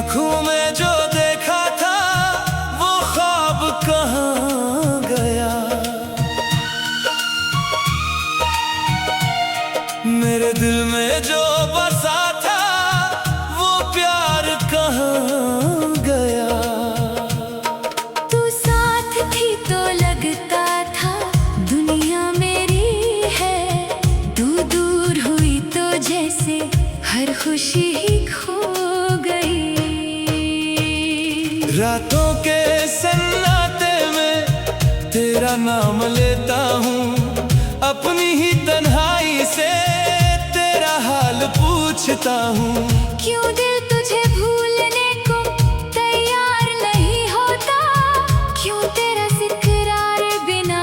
आँखों में जो देखा था वो ख्वाब कहाँ गया। मेरे दिल में जो बसा था वो प्यार कहाँ गया। तू साथ थी तो लगता था दुनिया मेरी है, तू दूर हुई तो जैसे हर खुशी ही खो गई। रातों के सन्नाटे में तेरा नाम लेता हूँ, अपनी ही तन्हाई से तेरा हाल पूछता हूँ। क्यों दिल तुझे भूलने को तैयार नहीं होता, क्यों तेरा जिक्रार बिना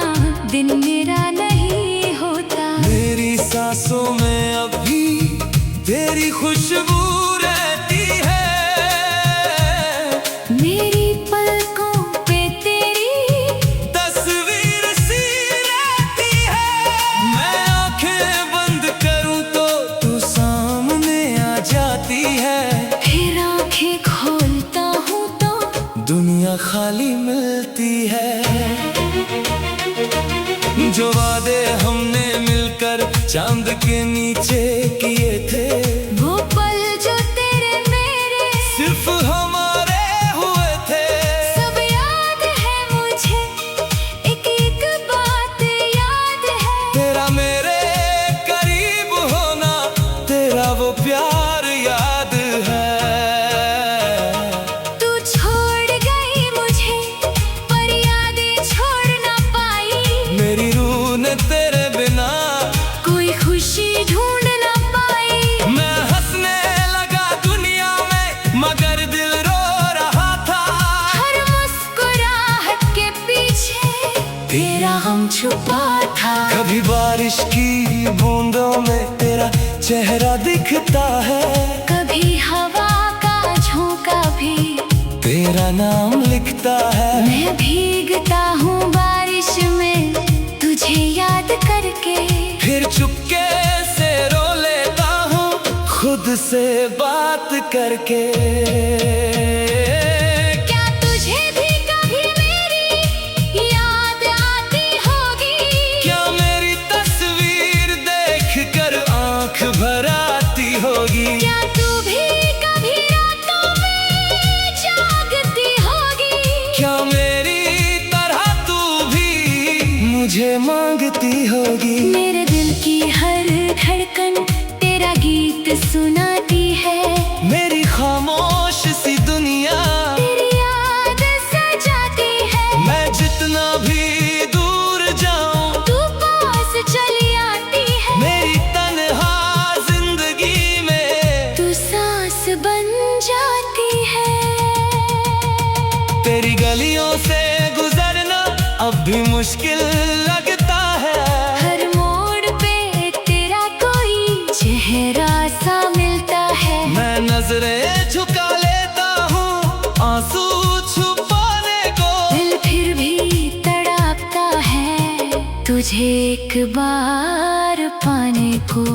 दिन मेरा नहीं होता। मेरी सांसों में अभी तेरी खुशबू रहती है, मेरी पलकों पे तेरी तस्वीर सी रहती है। मैं आंखें बंद करूं तो तू सामने आ जाती है, फिर आंखें खोलता हूँ तो दुनिया खाली मिलती है। जो वादे हमने मिलकर चांद के नीचे किए थे, वो पल जो तेरे मेरे सिर्फ हमारे हुए थे। सब याद है मुझे, एक एक बात याद है। तेरा मेरे करीब होना, तेरा वो प्यार याद है। तू छोड़ गई मुझे पर यादें छोड़ ना पाई, मेरी रूह ने तेरे बिना कोई खुशी ढूंढ ना पाई। मैं हंसने लगा दुनिया में मगर दिल रो रहा था। हर मुस्कुराहट के पीछे तेरा गम छुपा था। कभी बारिश की बूंदों में तेरा चेहरा दिखता है, कभी हवा का झोंका भी तेरा नाम लिखता है। मैं भीगता हूँ बारिश में तुझे याद करके, फिर चुपके से रो लेता हूँ खुद से बात करके। क्या तुझे भी कभी मेरी याद आती होगी, क्या मेरी तस्वीर देखकर आंख भर आती होगी। क्या तू भी कभी रातों में जागती होगी, क्या मेरी तरह तू भी मुझे मांगती होगी। मेरे दिल की हर धड़कन तेरा गीत सुनाती है, मेरी खामोश सी दुनिया तेरी याद सजाती है। मैं जितना भी दूर जाऊं तू पास चली आती है, मेरी तन्हा जिंदगी में तू सांस बन जाती है। तेरी गलियों से गुजरना अब भी मुश्किल लगता है। हर मोड़ पे तेरा कोई चेहरा सा मिलता है। मैं नजरें झुका लेता हूँ आंसू छुपाने को, दिल फिर भी तड़पता है तुझे एक बार पाने को।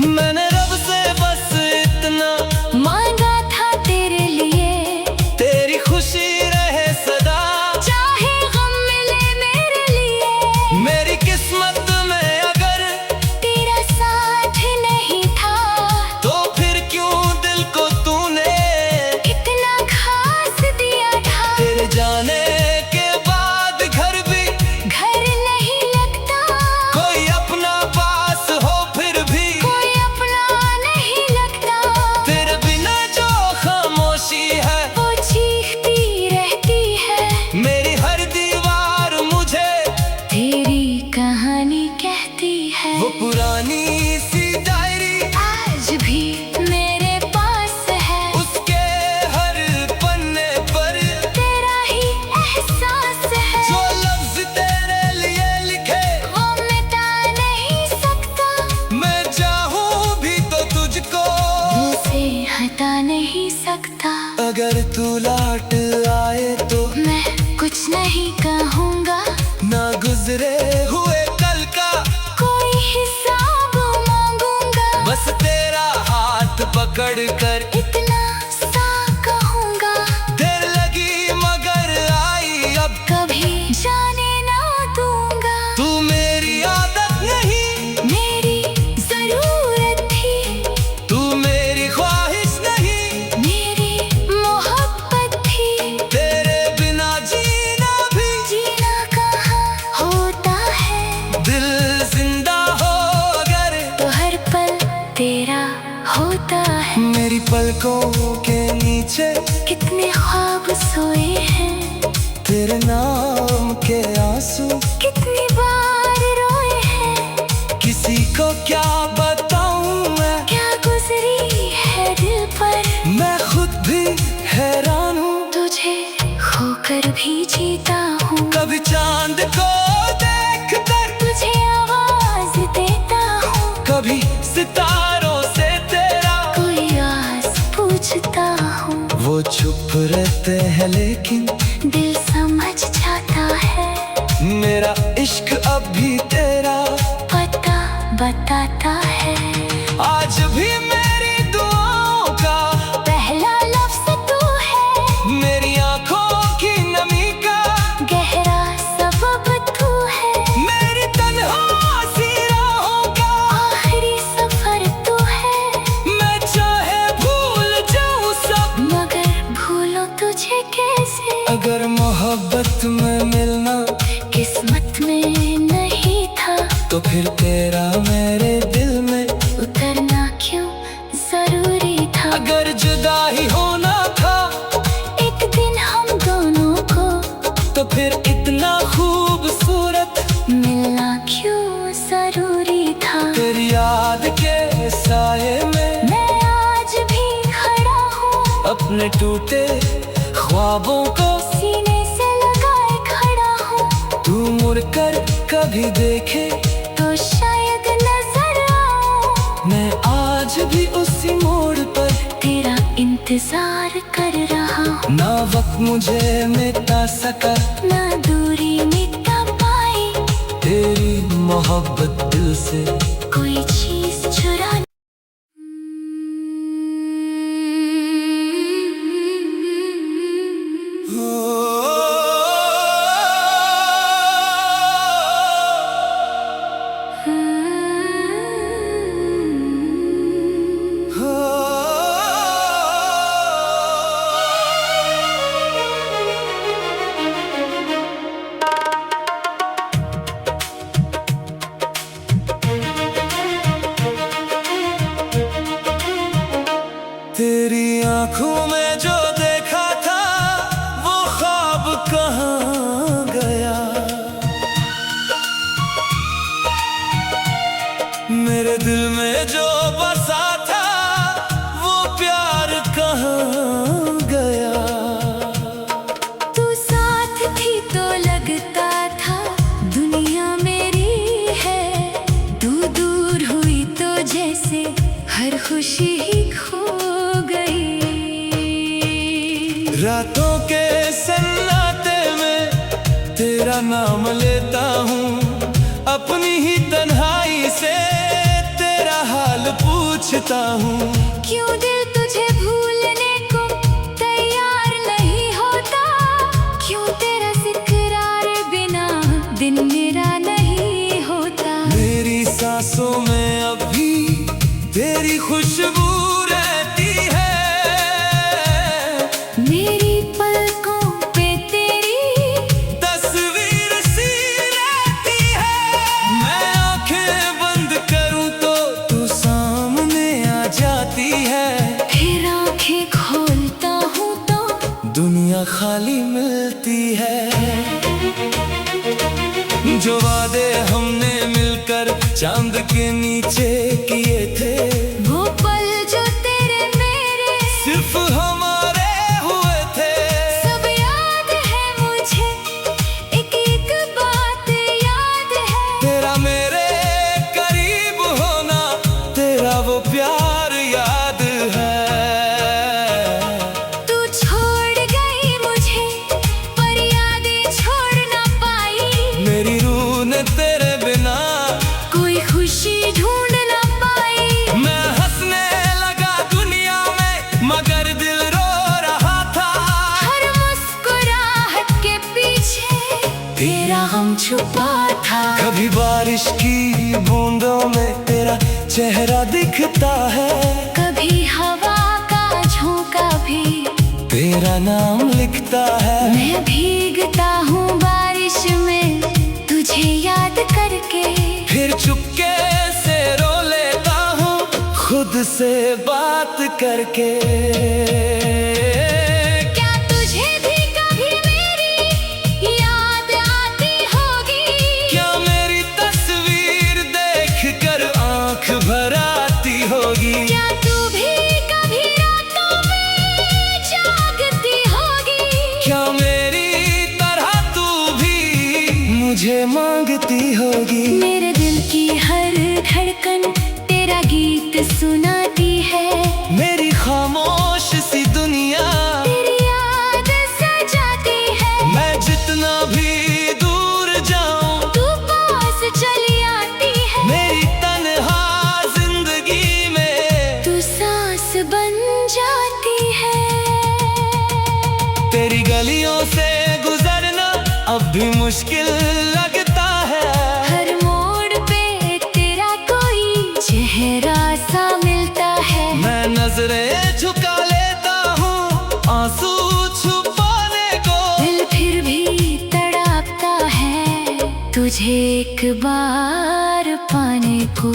मैंने रब से बस इतना मांगा था तेरे लिए, तेरी खुशी रहे सदा, चाहे गम मिले मेरे लिए। मेरी किस्मत में अगर तेरा साथ नहीं था तो फिर क्यों दिल को तूने इतना खास दिया था। तेरे जाने के बाद घर भी घर नहीं लगता, कोई अपना पास हो फिर भी कोई अपना नहीं लगता। तेरे बिना जो खामोशी है वो चीखती रहती है, मेरी हर दीवार मुझे तेरी कहानी कहती है। वो पुरानी सी डायरी आज भी मेरे पास है, उसके हर पन्ने पर तेरा ही एहसास है। जो लफ्ज तेरे लिए लिखे वो मिटा नहीं सकता, मैं चाहूं भी तो तुझको मुझसे हटा नहीं सकता। अगर तू लौट आए तो मैं कुछ नहीं कहूँगा, ना गुजरे हुए कल का कोई हिसाब मांगूंगा। बस तेरा हाथ पकड़ कर इतना साथ होता है। मेरी पलकों के नीचे कितने ख्वाब सोए हैं, तेरे नाम के आंसू कितनी बार रोए हैं। किसी को क्या बताऊं मैं, क्या गुजरी है दिल पर, मैं खुद भी हैरान हूँ। तुझे खोकर भी जीता हूँ। कभी चांद को देख कर तुझे आवाज देता हूँ, कभी सितारों से तेरा कोई आस पूछता हूँ। वो चुप रहते हैं लेकिन दिल समझ जाता है, मेरा इश्क अब भी तेरा पता बताता है। आज भी मेरी दुआओं का पहला लफ्ज़ तू है, मेरी आंखों की नमी का गहरा सबब तू है। मेरी तन्हासी राहों का आखिरी सफर तू है, मैं चाहे भूल जाऊं सब, मगर भूलो तुझे कैसे। अगर मोहब्बत में मिलना किस्मत में नहीं था, तो फिर तेरा मेरे दिल में उतरना क्यों जरूरी था। अगर जुदा ही होना था एक दिन हम दोनों को, तो फिर इतना खूबसूरत मिलना क्यों जरूरी था। तेरी याद के साए में मैं आज भी खड़ा हूँ, अपने टूटे ख्वाबों को सीने से लगाए खड़ा हूँ। तू मुड़कर कभी देखे तो शायद नजर आऊं, मैं आज भी उसी मोड़ पर तेरा इंतजार कर रहा हूँ। ना वक्त मुझे मिटा सका, ना दूरी मिटा पाई, तेरी मोहब्बत दिल से कोई चीज चुरा तेरी आंखों में जो देखा था वो ख्वाब कहाँ गया, मेरे दिल में जो बसा था वो प्यार कहाँ गया। तू साथ थी तो लगता था दुनिया मेरी है, तू दूर हुई तो जैसे हर खुशी ही खो गई। रातों के सन्नाटे में तेरा नाम लेता हूँ, अपनी ही तन्हाई से तेरा हाल पूछता हूँ। क्यों दिल तुझे भूलने को तैयार नहीं होता, क्यों तेरा जिक्रार बिना दिन मेरा नहीं होता। मेरी सांसों में अभी तेरी खुशबू रहती है, मेरी पलकों पे तेरी तस्वीर सी रहती है। मैं आंखें बंद करूं तो तू सामने आ जाती है, फिर आंखें खोलता हूँ तो दुनिया खाली मिलती है। जो वादे हमने मिलकर चांद के नीचे किए थे, वो पल जो तेरे मेरे सिर्फ हमारे हुए थे। सब याद है मुझे, एक एक बात याद है। तेरा मेरे करीब होना, तेरा वो प्यार याद है। तू छोड़ गई मुझे पर यादें छोड़ ना पाई, मेरी रूह ने तेरे बिना कोई खुशी ढूंढ ना पाई। मैं हंसने लगा दुनिया में मगर दिल रो रहा था, हर मुस्कुराहट के पीछे तेरा हम छुपा था। कभी बारिश की बूंदों में तेरा चेहरा दिखता है, कभी हवा का झोंका भी तेरा नाम लिखता है। मैं भीगता हूँ बारिश में तुझे याद करके, फिर चुपके से रो लेता हूँ खुद से बात करके। क्या तुझे भी कभी मेरी याद आती होगी? क्या मेरी तस्वीर देखकर आंख भर आती होगी? क्या तू भी कभी रातों में जागती होगी? क्या मेरी तरह तू भी मुझे मांगती होगी? मेरे दिल की हर धड़कन तेरा गीत सुनाती है। मेरी खामोश सी दुनिया तेरी याद सजाती है। मैं जितना भी दूर जाऊं तू पास चली आती है। मेरी तन्हा जिंदगी में तू सांस बन जाती है। तेरी गलियों से गुजरना अब भी मुश्किल लगता है। हर मोड़ पे तेरा कोई चेहरा सा मिलता है। मैं नजरें झुका लेता हूँ आंसू छुपाने को। दिल फिर भी तड़पता है तुझे एक बार पाने को।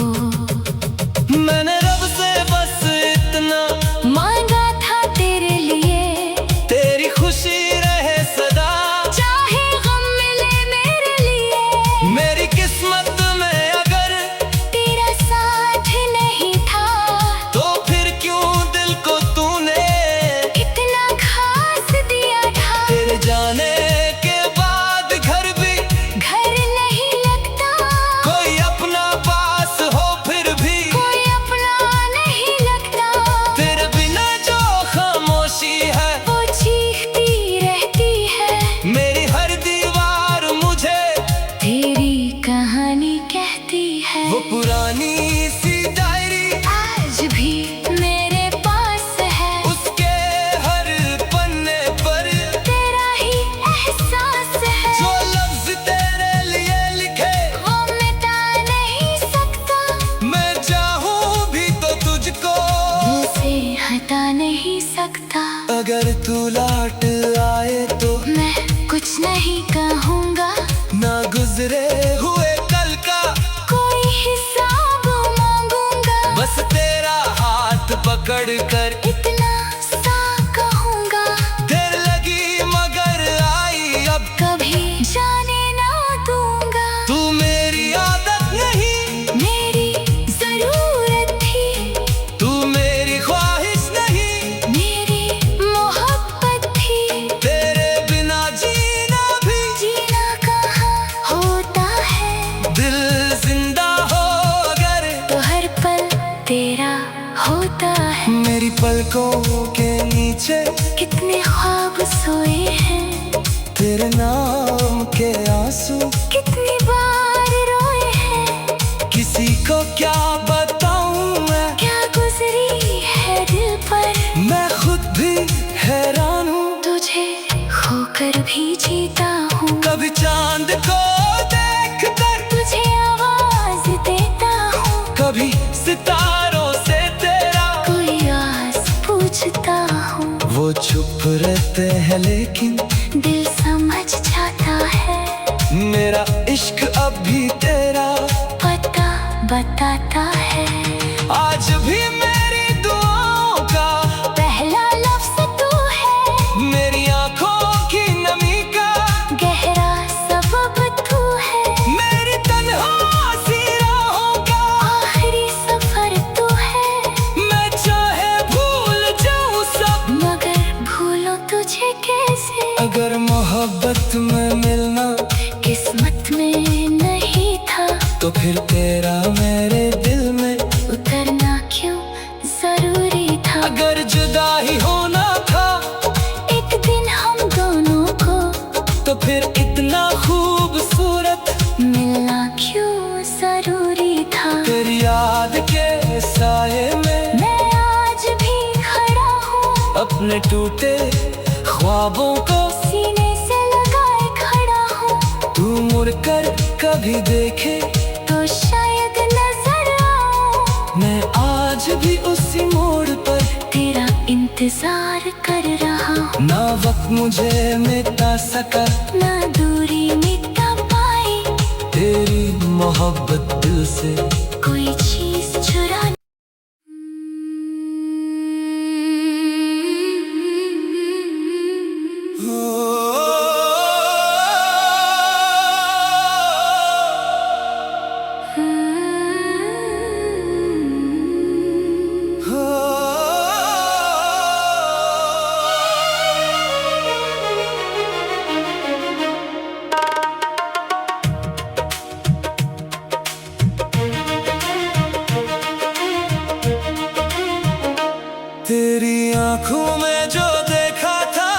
मैंने रब से बस इतना मांगा था तेरे लिए, तेरी खुशी रहे सदा। चाहे गम मिले मेरे लिए। मेरी किस्मत में अगर तेरा साथ नहीं था तो फिर क्यों दिल को तूने इतना खास दिया था। तेरे जाने के बाद घर भी घर नहीं लगता, कोई अपना पास हो फिर भी कोई अपना नहीं लगता। तेरे बिना जो खामोशी है वो चीखती रहती है। मेरी हर दीवार मुझे तेरी कहानी कहती है। वो पुरानी सी डायरी आज भी मेरे पास है। उसके हर पन्ने पर तेरा ही एहसास है। जो लफ्ज तेरे लिए लिखे वो मिटा नहीं सकता, मैं चाहूं भी तो तुझको उसे हटा नहीं सकता। अगर तू लौट आए तो मैं कुछ नहीं कहूँगा, ना गुजरे हुए कल का कोई हिसाब मांगूंगा। बस तेरा हाथ पकड़ कर इतना सा कहूँगा, देर लगी मगर आई अब कभी जाने ना दूंगा। तू मेरी आदत नहीं मेरी जरूरत थी, तू मेरी ख्वाहिश नहीं मेरी मोहब्बत थी। तेरे बिना जीना भी जीना कहाँ होता है, दिल जिंदा हो अगर तो हर पल तेरा होता है। मेरी पलकों के नीचे कितने ख्वाब सोए हैं, तेरे नाम के आंसू कितनी बार रोए हैं। किसी को क्या बताऊं मैं क्या गुजरी है दिल पर, मैं खुद भी हैरान हूँ। तुझे खोकर भी जीता हूँ। कभी चांद को देख कर तुझे आवाज देता हूँ, कभी सितारों से तेरा कोई आस पूछता हूँ। वो चुप रहते हैं लेकिन दिल समझ जाता है, मेरा इश्क अब भी तेरा पता बताता है। आज भी मेरी दुआओं का पहला लफ्ज़ तू है, मेरी आंखों की नमी का गहरा सबब तू है। मेरी तन्हा सी राहों का आखिरी सफर तू है, मैं चाहे भूल जाऊं सब मगर भूलो तुझे कैसे। अगर मोहब्बत में मिलना किस्मत में नहीं था, तो फिर तेरा मेरे दिल में उतरना क्यों जरूरी था। अगर जुदा ही होना था एक दिन हम दोनों को, तो फिर इतना खूबसूरत मिलना क्यों जरूरी था। तेरी याद के साए में मैं आज भी खड़ा हूँ, अपने टूटे ख्वाबों को सीने से लगाए खड़ा हूँ। तू मुड़कर कभी देखे तो शायद नजर आऊं, मैं आज भी उसी मोड़ पर तेरा इंतजार कर रहा हूँ। ना वक्त मुझे मिटा सका, ना दूरी मिटा पाई, तेरी मोहब्बत दिल से कोई चीज चुरा तेरी आंखों में जो देखा था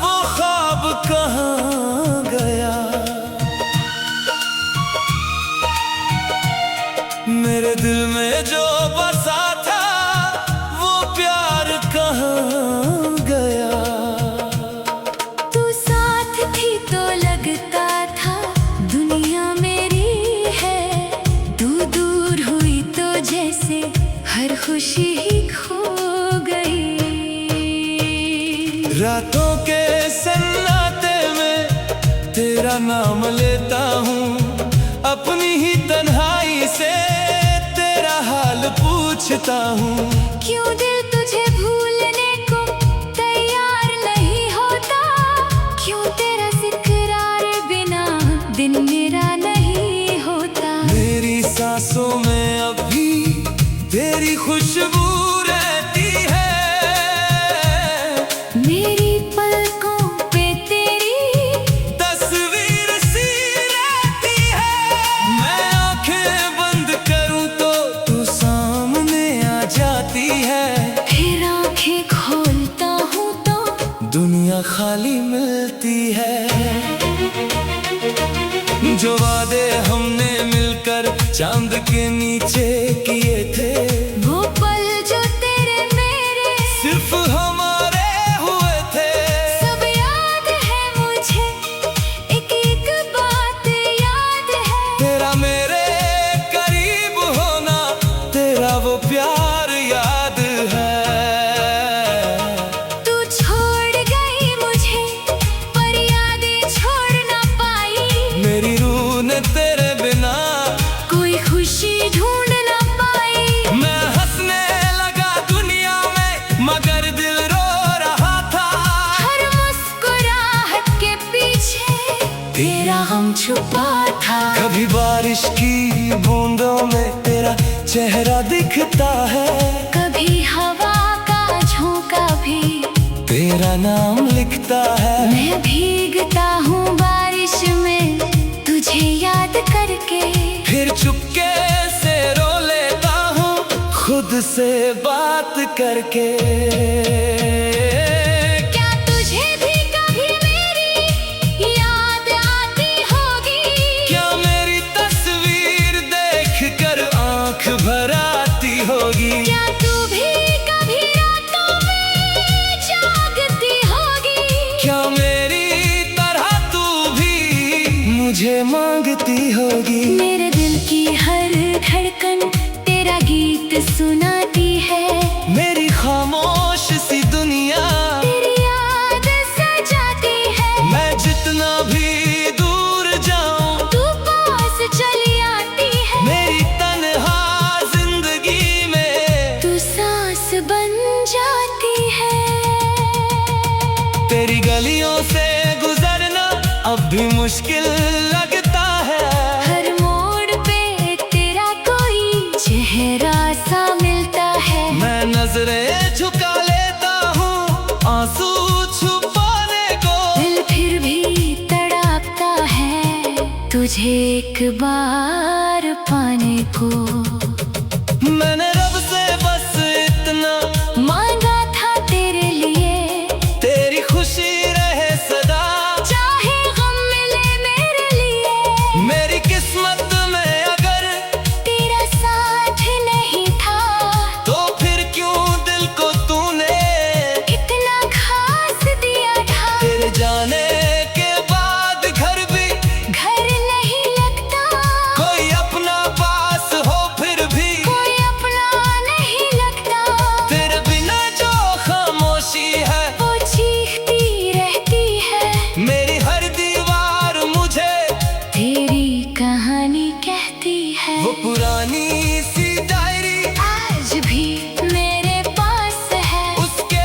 वो ख्वाब कहाँ गया। मेरे दिल में जो बसा था वो प्यार कहाँ गया। तू साथ थी तो लगता था दुनिया मेरी है, तू दूर हुई तो जैसे हर खुशी ही खो गई। रातों के सन्नाटे में तेरा नाम लेता हूँ, अपनी ही तन्हाई से तेरा हाल पूछता हूँ। क्यों दिल तुझे भूलने को तैयार नहीं होता, क्यों तेरा जिक्रार बिना दिन मेरा नहीं होता। मेरी सांसों में अभी तेरी खुशबू रहती है, मेरी पलकों पे तेरी तस्वीर सी रहती है। मैं आंखें बंद करूं तो तू सामने आ जाती है, फिर आंखें खोलता हूँ तो दुनिया खाली मिलती है। जो वादे हमने मिलकर चांद के नीचे किए थे, वो पल जो तेरे मेरे सिर्फ हमारे हुए थे। सब याद है मुझे, एक एक बात याद है। तेरा मेरे करीब होना, तेरा वो प्यार याद है। तू छोड़ गई मुझे पर यादें छोड़ ना पाई, मेरी रूह ने तेरे बिना कोई खुशी ढूंढ ना पाई। मैं हंसने लगा दुनिया में मगर दिल रो रहा था। हर मुस्कुराहट के पीछे तेरा गम छुपा था। कभी बारिश की बूंदों में तेरा चेहरा दिखता है, कभी हवा का झोंका भी तेरा नाम लिखता है। मैं भीगता हूँ बारिश में तुझे याद करके, फिर चुपके से रो लेता हूँ खुद से बात करके। क्या तुझे भी कभी मेरी याद आती होगी, क्या मेरी तस्वीर देखकर आंख भर आती होगी। क्या तू भी कभी रातों में जागती होगी, क्या मेरी तरह तू भी मुझे मांगती होगी। मेरे दिल की हर धड़कन तेरा गीत सुनाती है, मेरी खामोश सी दुनिया तेरी याद सजाती है। मैं जितना भी दूर जाऊं तू पास चली आती है, मेरी तन्हा जिंदगी में तू सांस बन जाती है। तेरी गलियों से गुजरना अब भी मुश्किल लगता है। हर मोड़ पे तेरा कोई चेहरा सा मिलता है। मैं नजरें झुका लेता हूँ आंसू छुपाने को, दिल फिर भी तड़पता है तुझे एक बार पाने को। मैंने रब से बस इतना मांगा था तेरे लिए, तेरी खुशी रहे सदा। चाहे गम मिले मेरे लिए, मेरी किस्मत में अगर तेरा साथ नहीं था तो फिर क्यों दिल को तूने इतना खास दिया था। तेरे जाने के बाद घर भी घर नहीं लगता, कोई अपना पास हो फिर भी कोई अपना नहीं लगता। तेरे बिना जो खामोशी है वो चीखती रहती है, मेरी हर दीवार मुझे तेरी कहानी कहती है। वो पुरानी सी डायरी आज भी मेरे पास है, उसके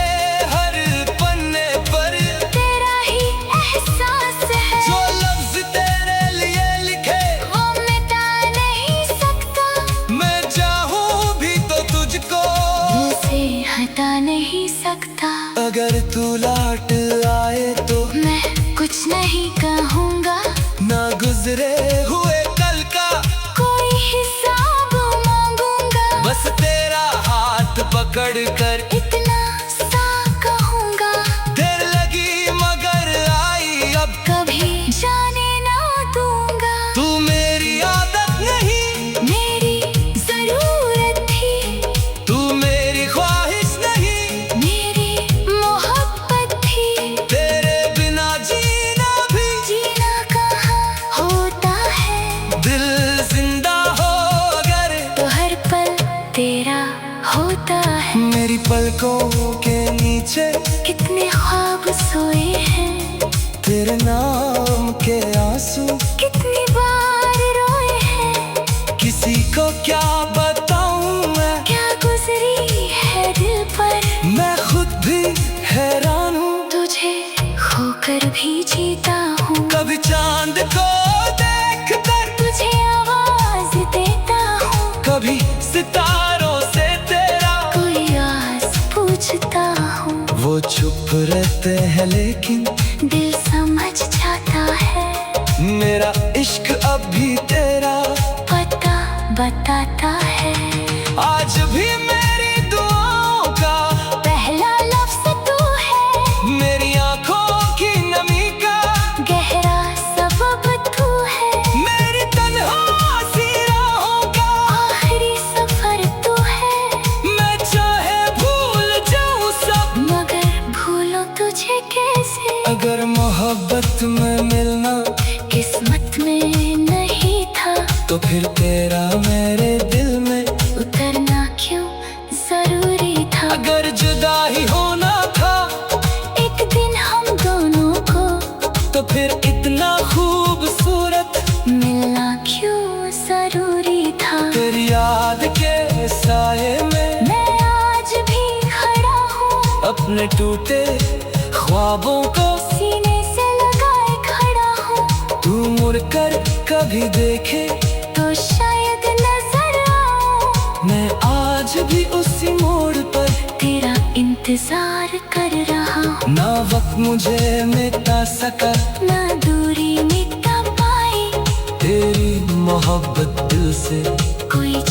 हर पन्ने पर तेरा ही एहसास है। जो लफ्ज तेरे लिए लिखे वो मिटा नहीं सकता, मैं चाहूं भी तो तुझको मुझसे हटा नहीं सकता। अगर तू लौट आए तो मैं कुछ नहीं कहूँगा, ना गुजरे हुए कल का कोई हिसाब मांगूंगा। बस तेरा हाथ पकड़ पकड़ कर इतना सा कहूँगा, देर लगी मगर आई अब कभी जाने ना दूंगा। तू मेरी आदत नहीं, मेरी जरूरत थी, तू मेरी ख्वाहिश नहीं, मेरी मोहब्बत थी। तेरे बिना जीना भी जीना कहाँ होता है, दिल जिंदा हो अगर तो हर पल तेरा होता है। मेरी पलकों के नीचे कितने ख्वाब सोए हैं, तेरे नाम के आंसू कितनी बार रोए हैं। किसी को क्या बताऊं मैं, क्या गुजरी है दिल पर, मैं खुद भी हैरान हूँ। तुझे खोकर भी जीता हूँ। कभी चांद को देख कर, तुझे आवाज देता हूँ, कभी सितारों से तेरा कोई आस पूछता हूँ। वो चुप रहते हैं लेकिन दिल समझ जाता है, मेरा इश्क अब भी तेरा पता बताता है। आज भी मेरी दुआओं का पहला लफ्ज तू है, मेरी आंखों की नमी का गहरा सबब तू है। मेरी तन्हा सी राहों का आखिरी सफर तू है, मैं चाहे भूल जाऊं सब, मगर भूलो तुझे कैसे। अगर मोहब्बत में मिलना किस्मत में नहीं था, तो फिर तेरा मेरे दिल में उतरना क्यों जरूरी था। अगर जुदा ही होना था एक दिन हम दोनों को, तो फिर इतना खूबसूरत मिलना क्यों जरूरी था। तेरी याद के साए में मैं आज भी खड़ा हूँ, अपने टूटे ख्वाबों को सीने से लगाए खड़ा हूँ। तू मुड़कर कभी देखे तो शायद नजर आऊं, मैं आज भी उसी मोड़ पर तेरा इंतजार कर रहा हूँ। ना वक्त मुझे मिटा सका, ना दूरी मिटा पाई, तेरी मोहब्बत दिल से कोई